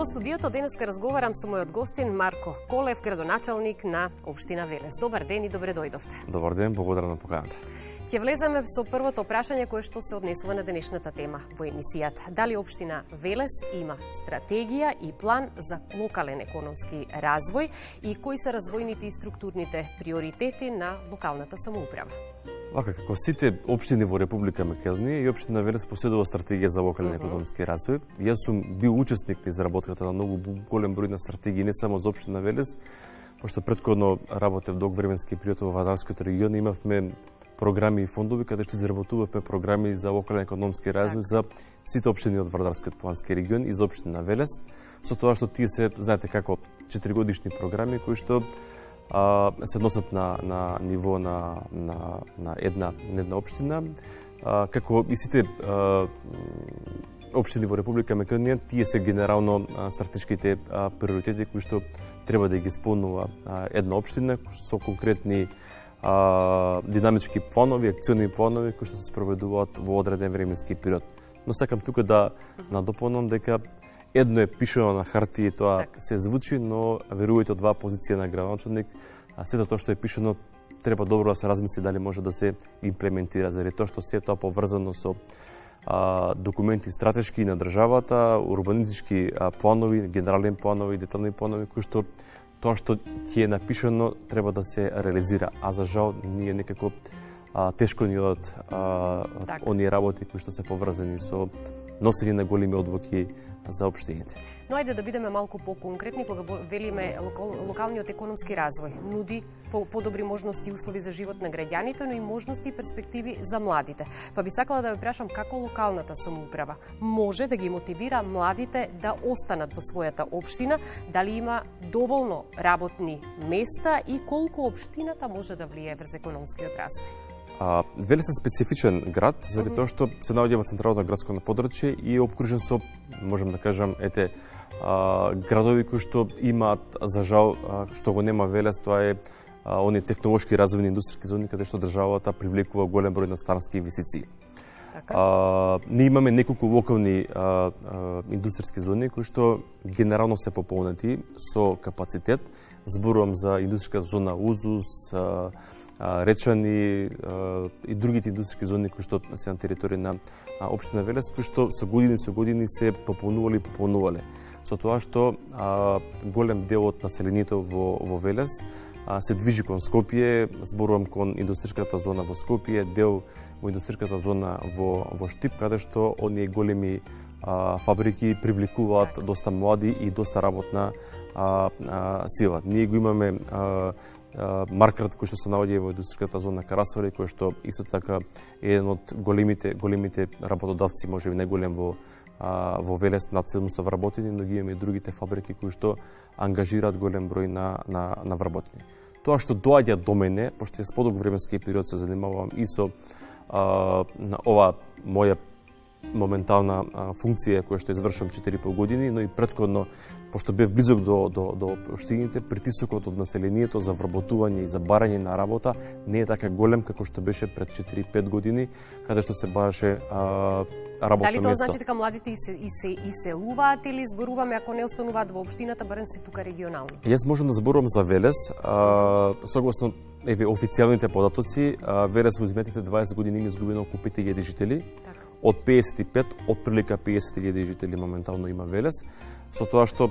Во студиото денеска разговарам со мојот гостин Марко Колев, градоначалник на општина Велес. Добар ден и добре дојдовте. Добар ден, благодарам на поканата. Ќе влеземе со првото прашање кое што се однесува на денешната тема во емисијата. Дали општина Велес има стратегија и план за локален економски развој и кои се развојните и структурните приоритети на локалната самоуправа? Вака, како сите општини во Република Македонија, и општина Велес поседува стратегија за локален економски развој. Јас сум бил учесник на изработката на многу голем број на стратегии, не само за општина Велес, пошто претходно работев долг временски период во Вардарскиот регион, имавме програми и фондови каде што изработувавме програми за локален економски развој за сите општини од Вардарскиот плански регион и за општина Велес, со тоа што тие се, знаете како, 4-годишни програми кои што се носат на ниво на една општина, како и сите општини во Република Македонија, тие се генерално стратешките приоритети кои што треба да ги исполнува една општина со конкретни динамички планови, акциони планови кои што се спроведуваат во одреден временски период. Но сакам тука да надополнам дека едно е пишано на хартија и тоа се звучи, но верувајте од два позиција на градоначалник, сето тоа што е пишано треба добро да се размисли дали може да се имплементира, заради тоа што се тоа поврзано со документи стратешки на државата, урбанистички планови, генерални планови, детални планови кои што тоа што ќе е напишано треба да се реализира, а за жал ние некако тешко ни одат оние работи кои што се поврзани со носење на големи одлуки за општините. Но ајде да бидеме малку по-конкретни кога велиме локалниот економски развој нуди подобри можности и услови за живот на граѓаните, но и можности и перспективи за младите. Па би сакала да ве прашам како локалната самоуправа може да ги мотивира младите да останат во својата општина, дали има доволно работни места и колку општината може да влијае врз економскиот развој. Велес е специфичен град, заради тоа што се наоѓа во централното градско подрачје и е обкружен со, можем да кажам, градови кои што имаат, за жал, што го нема Велес, тоа е оние технолошки развојни индустријски зони каде што државата привлекува голем број на странски инвестиции. Ние имаме неколку локални индустријски зони кои што генерално се пополнети со капацитет. Зборувам за индустријска зона Узус, Речани и другите индустријски зони кои што се на територија на општина Велес, кои што со години се пополнувале. Со тоа што голем дел од населението во Велес се движи кон Скопје, зборувам кон индустријската зона во Скопје, дел во индустријската зона во Штип, каде што оние големи фабрики привлекуваат доста млади и доста работна сила. Ние го имаме маркерот кој што се наоѓа во индустријската зона Карасвари, кој што исто така е еден од големите работодавци, можеби најголем во Велес, над 700 вработени, но ги имаме и другите фабрики кои што ангажираат голем број на вработени. Тоа што доаѓа до мене, пошто јас подолг временски период се занимавам и со ова моја моментална функција која што извршувам 4,5 години, но и претходно, пошто бев близок до општините, притисокот од населението за вработување и за барање на работа не е така голем како што беше пред 4-5 години, каде што се бараше работно место. Дали тоа значи дека младите иселуваат или зборуваме ако не остануваат во општината, барем се тука регионално? Јас можам да зборувам за Велес, согласно официјалните податоци, Велес во изминатите 20 години има изгубено околу 5000 жители. Од 55, отприлика 50.000 жители моментално има Велес, со тоа што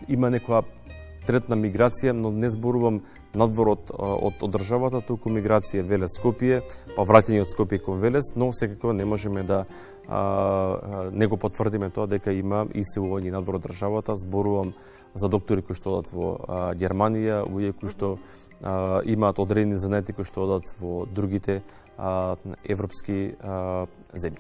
има некоја третна миграција, но не зборувам надвор од државата, туку миграција Велес-Скопје, па враќање од Скопје кон Велес, но секако не можеме да не го потврдиме тоа дека има иселување надвор од државата. Зборувам за доктори кои што одат во Германија, луѓе кои што имаат одредени занати кои што одат во другите европски земји.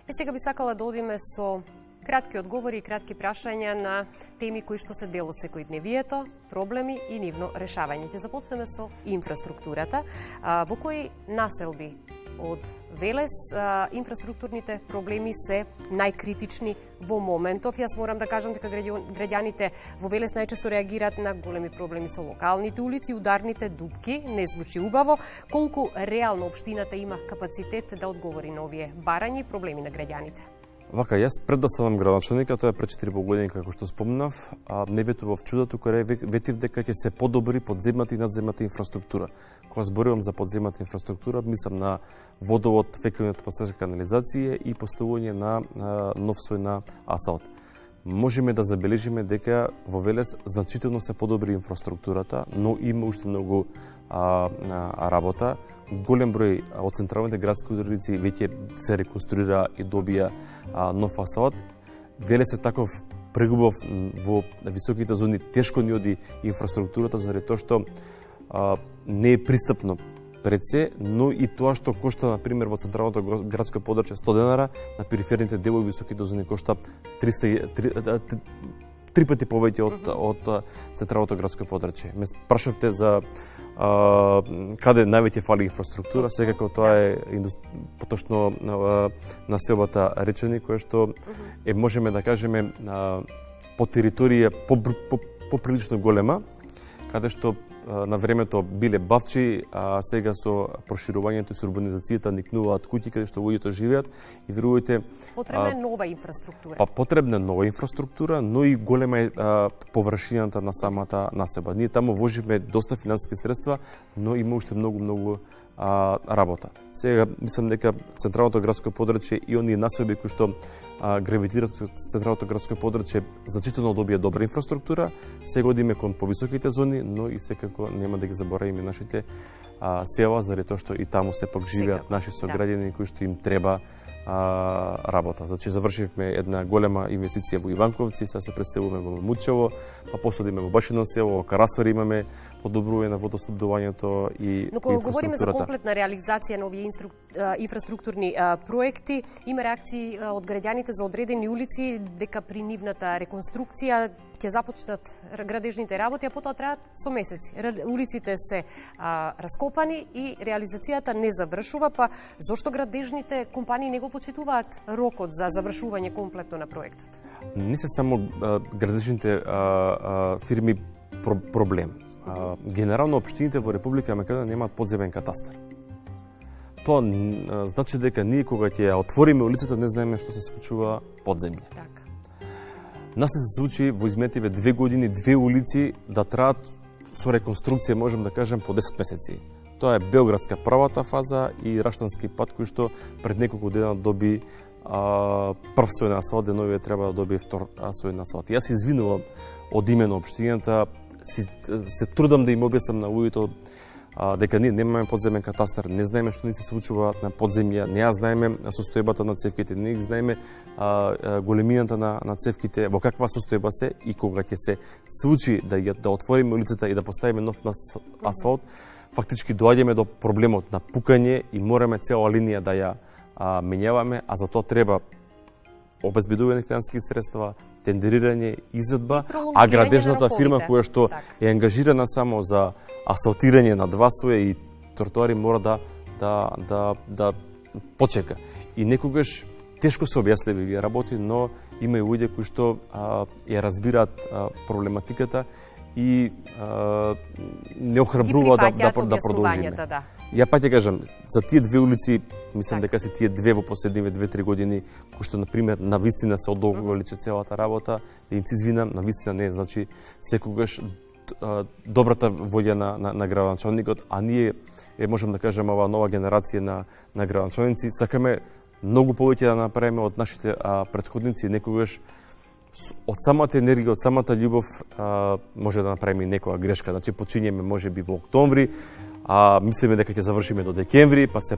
Сега би сакала да одиме со кратки одговори и кратки прашања на теми кои што се дел од секојдневието, проблеми и нивно решавање. Ќе започнеме со инфраструктурата. Во кои населби од Велес инфраструктурните проблеми се најкритични во моментов? Јас морам да кажам дека граѓаните во Велес најчесто реагираат на големи проблеми со локалните улици, ударните дупки. Не звучи убаво. Колку реално општината има капацитет да одговори на овие барања и проблеми на граѓаните? Вака, јас пред да станам градоначалник, тоа е пред 4 години како што спомнав, не ветував чудото, кога ветив дека ќе се подобри подземната и надземната инфраструктура. Кога зборувам за подземната инфраструктура, мислам на водовод, фекалната посечка канализација и поставување на нов слој на асфалт. Можеме да забележиме дека во Велес значително се подобри инфраструктурата, но има уште многу работа. Голем број од централните градски улици веќе се реконструира и добија нов асфалт. Велес е таков прегубав во високите зони, тешко ни оди инфраструктурата заради тоа што не е пристапно пред се, но и тоа што кошта, например, во централното градско подрачје 100 денара, на периферните делови високите зони кошта 3 пати повеќе од централното градско подрачје. Ме прашавте за каде највеќе фали инфраструктура, секако тоа е поточно населбата Речани, која што можеме да кажеме по територија поприлично голема, каде што на времето биле бавчи, а сега со проширувањето и со урбанизацијата никнуваат куќи каде што луѓето живеат и верувајте потребна е нова инфраструктура. Потребна нова инфраструктура, но и голема е површината на самата населба. Ние таму вложивме доста финансиски средства, но има уште многу работа. Сега мислам дека централното градско подрачје и оние населби кои што гравитираат во централното градско подрачје значително добија добра инфраструктура. Сега одиме кон повисоките зони, но и секако нема да ги заборавиме нашите села, заради тоа што и таму се пак живеат наши сограѓани кои што им треба работа. Значи завршивме една голема инвестиција во Иванковци, сега се преселуваме во Мучево, па после одиме во Башино село, во Карасвар имаме подобрување на водоснабдувањето и но кога говориме за комплетна реализација на овие инфраструктурни проекти, има реакции од граѓаните за одредени улици дека при нивната реконструкција ќе започнат градежните работи, а потоа траат со месеци. Улиците се раскопани и реализацијата не завршува, па зошто градежните компании не го почитуваат рокот за завршување комплетно на проектот? Не се само градежните фирми проблем. Генерално општините во Република Македонија немаат подземен катастар. Тоа значи дека ние кога ќе ја отвориме улицата не знаеме што се случува подземје. Така. Нас се случи во изметиве 2 години 2 улици да траат со реконструкција, можем да кажем, по 10 месеци. Тоа е Белградска правата фаза и Раштански пат кој што пред неколку дена доби прв слој на асфалт, деновиве треба да добие втор слој на асфалт. Јас се извинувам од име на општината, се трудам да им објаснам на луѓето дека ние немаме подземен катастар, не знаеме што ни се случува на подземја, не ја знаеме состојбата на цевките, не знаеме големината на цевките, во каква состојба се и кога ќе се случи да отвориме улицата и да поставиме нов асфалт, фактички доаѓаме до проблемот на пукање и мораме цела линија да ја менјаваме, а за тоа треба обезбедување финансиски средства, тендерирање, изvedба, а градежната фирма која што е ангажирана само за асфалтирање на 2 слоја и тротоари мора да почека. И некогаш тешко се објасневи овие работи, но има и луѓе кои што ја разбираат проблематиката и не охрабруваат да продолжиме. Ја пак ќе кажам, за тие 2 улици, мислам дека се тие 2 во последниве 2-3 години, кои што, например, навистина се одолговаличе целата работа, да им се извинам, навистина не е, значи, секогаш добрата волја на градоначалникот, а ние, можем да кажем, ова нова генерација на градоначалници, сакаме многу повеќе да направиме од нашите претходници, некогаш од самата енергија, од самата љубов може да направиме некоја грешка. Значи, почињеме можеби во октомври, мислиме дека ќе завршиме до декември, па се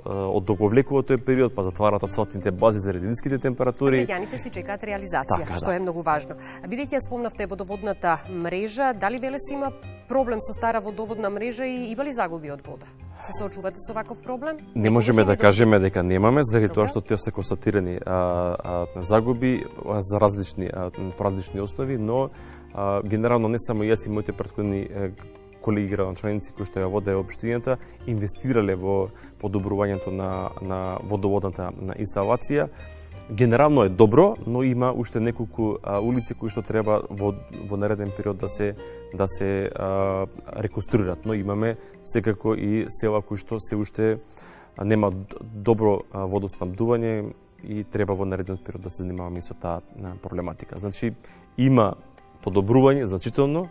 одоговлекува тој период, па затварат асфалтните бази заради ниските температури. Граѓаните си чекаат реализација, што е многу важно. Бидејќи ја спомнавте водоводната мрежа, дали Велес има проблем со стара водоводна мрежа и има ли загуби од вода? Се соочувате со ваков проблем? Не можеме да кажеме дека немаме, заради тоа што те се констатирани загуби за по различни основи, но генерално не само јас и моите претходни колеги градоначалници кои што ја воде општината инвестирале во подобрувањето на водоводната инсталација. Генерално е добро, но има уште неколку улици кои што треба во нареден период да се реконструират, но имаме секако и села кои што се уште нема добро водоснабдување. и треба во наредниот период да се занимаваме и со таа проблематика. Значи, има подобрување значително.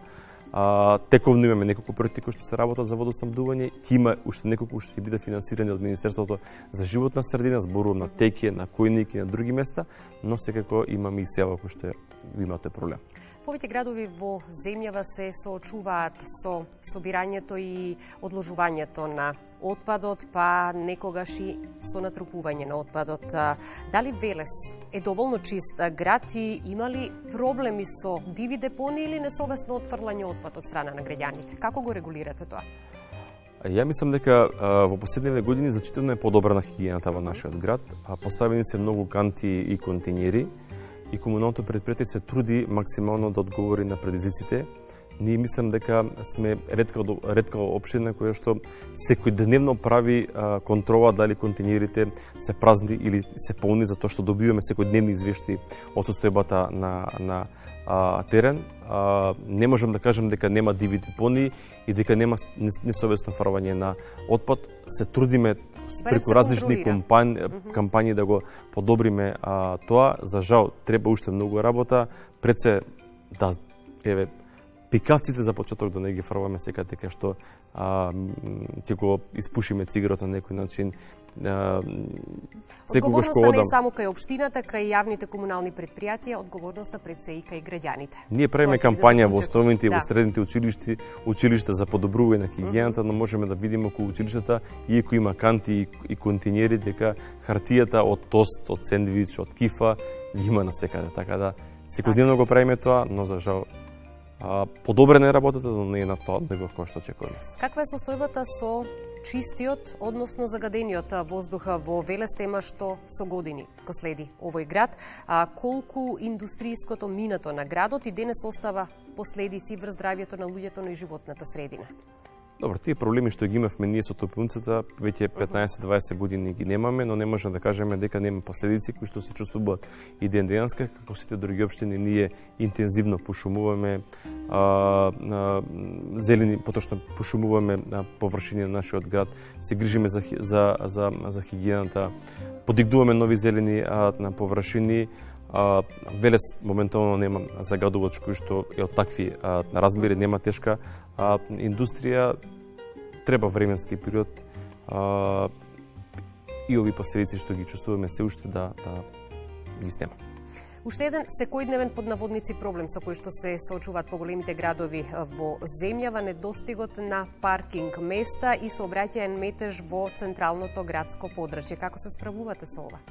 Тековно имаме неколку проекти кои што се работат за водоснабдување, има уште неколку што ќе биде финансирани од Министерството за животна средина, зборувам на Текје, на Којник и на други места, но секако имаме и села кои што има тој проблем. Повеќе градови во земјава се соочуваат со собирањето и одложувањето на отпадот, па некогаш и со натрупување на отпадот. Дали Велес е доволно чист град и има ли проблеми со диви депони или несовесно отфрлање отпад од страна на граѓаните? Како го регулирате тоа? Ја мислам дека во последниве години значително е подобрана хигиената во нашиот град. Поставени се многу канти и континери и комуналното предпријатие се труди максимално да одговори на предизвиците. Ние мислам дека сме ретка општина која што секојдневно прави контрола дали континерите се празни или се полни, затоа што добиваме секојдневни извештаи од состојбата на терен. Не можам да кажам дека нема диви депони и дека нема несовесно фрлање на отпад. Се трудиме преку различни кампањи да го подобриме тоа. За жал, треба уште многу работа. Пред се да пикавците за почеток да не ги фрламе секад дека што ќе го испушиме цигарот на некој начин. Одговорноста не е само кај општината, кај јавните комунални предпријатија, одговорноста пред се и кај граѓаните. Ние правиме кампања во основните и во средните училишта за подобрување на хигиената, но можеме да видиме околу училиштата, иако има канти и континери, дека хартијата од тост, од сендвич, од кифа ги има насекаде. Така да секојдневно го правиме тоа, но за жал подобрена е работата, но не е на тоа ниво кој што очекуваме. Каква е состојбата со чистиот, односно загадениот воздух во Велес, тема што со години го следи овој град? Колку индустријското минато на градот и денес остава последици врз здравјето на луѓето, но и животната средина? Добро, тие проблеми што ги имавме ние со топилницата, веќе 15-20 години ги немаме, но не можеме да кажеме дека нема последици кои што се чувствуваат и ден-денска, како сите други општини. Ние интензивно пошумуваме зелени, поточно пошумуваме површини на нашиот град, се грижиме за хигиената, подигнуваме нови зелени на површини. Велес моментално нема загадувач кој што е од такви размери, нема тешка индустрија, треба временски период и овие последици што ги чувствуваме се уште да ги снема. Уште еден секојдневен под наводници проблем со кој што се соочуваат поголемите градови во земјава, недостигот на паркинг места и сообраќаен метеж во централното градско подрачје. Како се справувате со ова?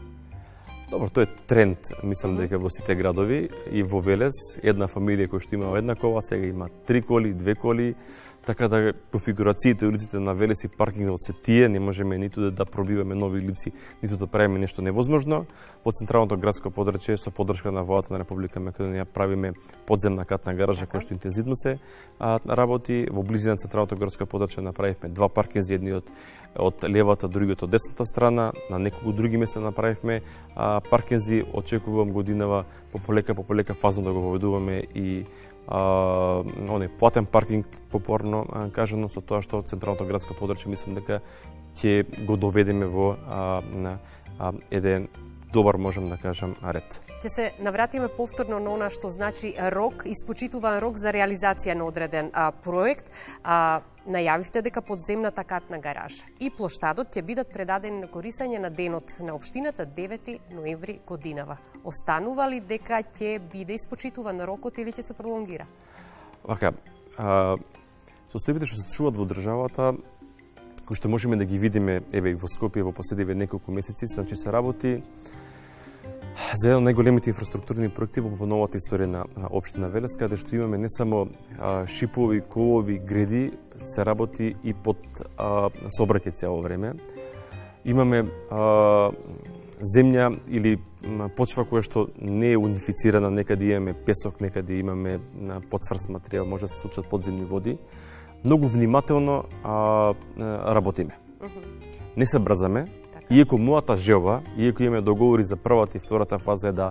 Добро, тоа е тренд, мислам дека во сите градови и во Велес, една фамилија која што има една кола, сега има 3 коли, 2 коли, така да конфигурациите улиците на Велес и паркингот се тие, не можеме ниту да пробиваме нови улици, ниту да правиме нешто невозможно. Во централното градско подрачје со поддршка на владата на Република Македонија правиме подземна катна гаража која што интензивно се работи. Во близина на централното градско подрачје направивме 2 паркинзи, едниот од левата, другиот од десната страна, на неколку други места направивме паркинзи. Очекувам годинава по полека фазно да го воведуваме и платен паркинг, попорно кажано, со тоа што централното градско подрачје мислам дека ќе го доведеме во еден добар, можам да кажам, ред. Ќе се навратиме повторно на она што значи рок, испочитуван рок за реализација на одреден проект. Најавивте дека подземната катна гаража и плоштадот ќе бидат предадени на користење на денот на општината 9 ноември годинава. Останува ли дека ќе биде испочитуван рокот или ќе се пролонгира? Вака, состојбите што се чуваат во државата, кои што можеме да ги видиме еве и во Скопје во последниве неколку месеци, значи се работи за еден од најголемите инфраструктурни проекти во новата историја на општина Велес, каде што имаме не само шипови, колови, греди, се работи и под сообраќај цело време. Имаме земја или почва која што не е унифицирана, некаде имаме песок, некаде имаме потврст материјал, може да се случат подземни води. Многу внимателно работиме. Не се брзаме, иако мојата желба, иако имаме договори за првата и втората фаза е да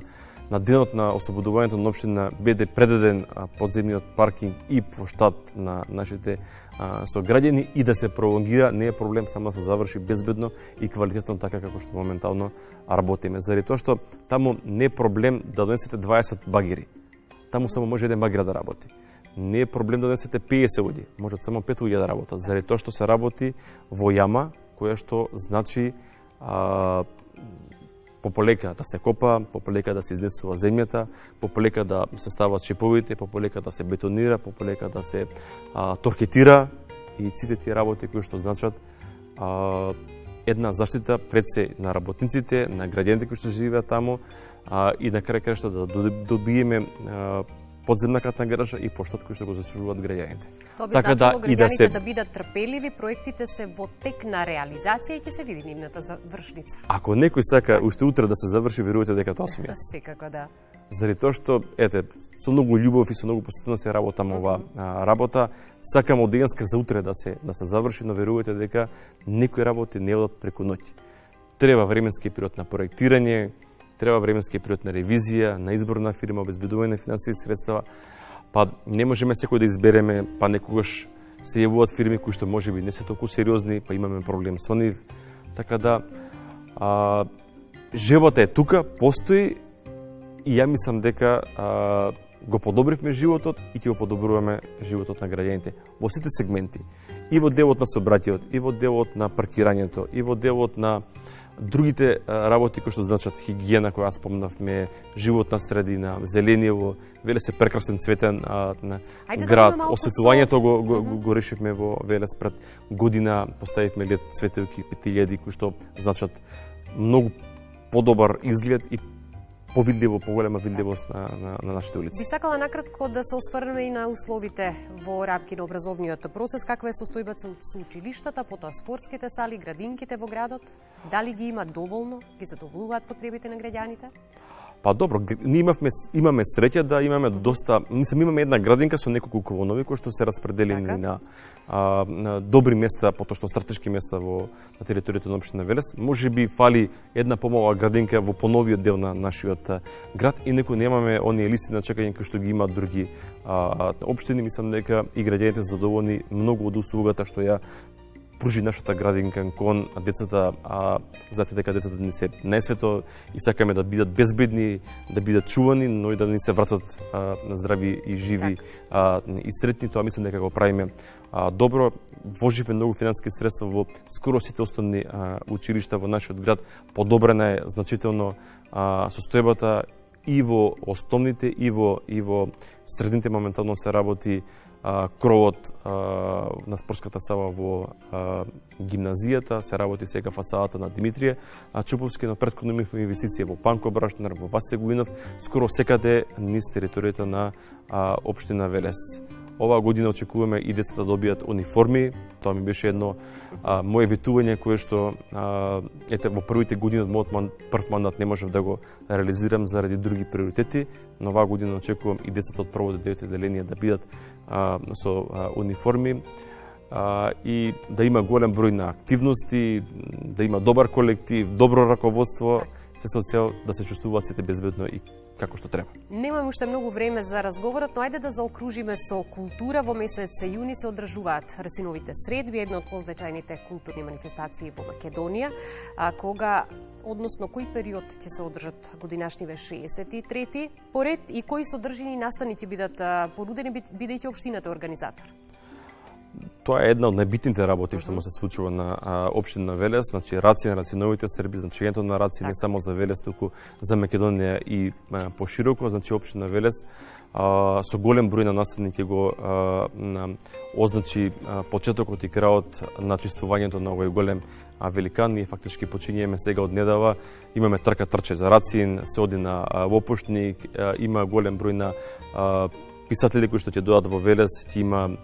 на денот на ослободувањето на општина биде предаден подземниот паркинг и плоштад на нашите сограѓани и да се пролонгира, не е проблем, само да се заврши безбедно и квалитетно така како што моментално работиме. Заради тоа што таму не е проблем да донесете 20 багери. Таму само може еден багер да работи. Не е проблем да донесете 50 луѓе, можат само 5 луѓе да работат, заради тоа што се работи во јама која што значи пополека да се копа, пополека да се изнесува земјата, пополека да се стават шиповите, пополека да се бетонира, пополека да се торкетира и сите тие работи кои што значат една заштита пред се на работниците, на граѓаните кои што живеат таму и на крај крајшто да добиеме подземна катна гаража и плоштад кој што го заслужуваат граѓаните. Тоа би значило граѓаните да бидат трпеливи, проектите се во тек на реализација и ќе се види нивната завршница. Ако некој сака уште утре да се заврши, верувате дека тоа сум јас. Секако да. Заради тоа што со многу љубов и со многу посветено се работам ова работа, сакам од денеска за утре да се заврши, но верувате дека некои работи не одат преку ноќ. Треба временски период на проектирање, треба временски период на ревизија, на избор на фирма, обезбедување на финансиски средства, па не можеме секој да избереме, па некогаш се јавуваат фирми кои што можеби не се толку сериозни, па имаме проблем со нив. Така да животот е тука, постои и ја мислам дека го подобривме животот и ќе го подобруваме животот на граѓаните во сите сегменти. И во делот на сообраќајот, и во делот на паркирањето, и во делот на другите работи кои што значат хигиена, која спомнавме, животна средина, зелениво, Велес е прекрасен цветен град. Осветувањето го решивме во Велес пред година, поставивме лед цветелки 5000 кои што значат многу подобар изглед и повидливо, поголема видливост на нашите улици. Би сакала накратко да се осврнеме и на условите во рамки на образовниот процес. Каква е состојбата со училиштата, потоа спортските сали, градинките во градот? Дали ги има доволно? Ги задоволуваат потребите на граѓаните? Па добро, ние имаме среќа да имаме доста, имаме една градинка со неколку колонови кои што се распределени на добри места, потоа што стратешки места на територијата на општина Велес. Може би фали една помала градинка во поновиот дел на нашиот град и некој немаме оние листи на чекање кои што ги имаат други општини. Мислам дека и граѓаните се задоволни многу од услугата што ја пружи нашата градинка кон децата, знаете дека децата не се најсвето и сакаме да бидат безбедни, да бидат чувани, но и да не се вратат здрави и живи и сретни. Тоа мислам дека го правиме добро. Вложивме многу финансиски средства во скоро сите основни училишта во нашиот град. Подобрена е значително состојбата и во основните и во средните. Моментално се работи кровот на спортската сала во гимназијата, се работи сега фасадата на Димитрije Чуповски, но претходно имавме инвестиција во Панко Брашнар, во Васе Гуинов, скоро секаде низ територијата на општина Велес. Оваа година очекуваме и децата да добијат униформи. Тоа ми беше едно мое ветување кое што во првите години од мојот прв мандат не можев да го реализирам заради други приоритети, но оваа година очекувам и децата од прво до девето деление да бидат со униформи и да има голем број на активности, да има добар колектив, добро раководство, се со цел да се чувствуваат сите безбедно и како што треба. Немаме уште многу време за разговорот, но ајде да заокружиме со култура. Во месец јуни се одржуваат Рациновите средби, една од позначајните културни манифестации во Македонија, кога, односно кој период ќе се одржат годинашниве 63-ти поред и кои содржини настани ќе бидат понудени, бидејќи општината е организатор? Тоа е една од најбитните работи што му се случува на општина Велес, значи Рациновите срби, значењето на Раци не само за Велес, туку за Македонија и пошироко, значи општина Велес со голем број на настани ќе го означи почетокот и крајот на чистувањето на овој голем великан. Ние фактички почињеме сега од недава, имаме трка трче за Рацин, се оди на Лопушник, има голем број на писатели кои што ќе дојдат во Велес, ќе има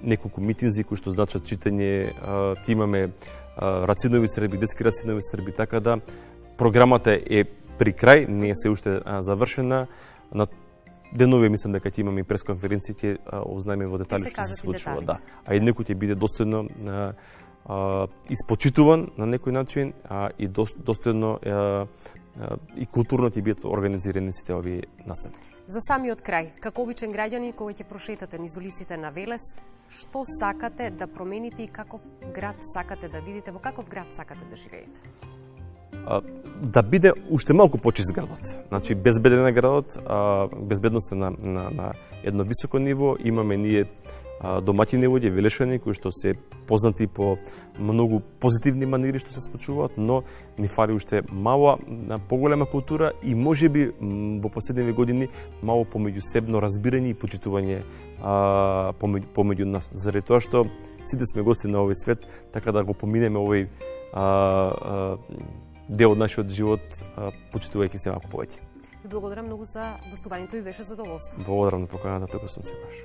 неколку митинзи кои што значат читање, ќе имаме Рацинови средби, детски Рацинови средби, така да програмата е при крај, не е се уште завршена. На денови мислам дека ќе имаме и пресконференција, ќе узнаеме во детали што се случува. Да. А и некој ќе биде достојно испочитуван на некој начин и достојно и културно ќе бидат организирани сите овие настави. За самиот крај, како обичен граѓанин кога ќе прошетате низ улиците на Велес, што сакате да промените и каков град сакате да видите, во каков град сакате да живеете? Да биде уште малку почист градот. Значи, безбеден е градот, безбедност е на едно високо ниво. Имаме ние домаќини луѓе, велешани, кои што се познати по многу позитивни манири што се случуваат, но ни фали уште мала, поголема култура и можеби во последните години мало помеѓусебно разбирање и почитување помеѓу нас. Заради тоа што сите сме гости на овој свет, така да го поминеме овој дел од нашиот живот, почитувајќи се малку повеќе. Ви благодарам многу за гостувањето и беше задоволство. Благодарам на поканата, тука сум секогаш.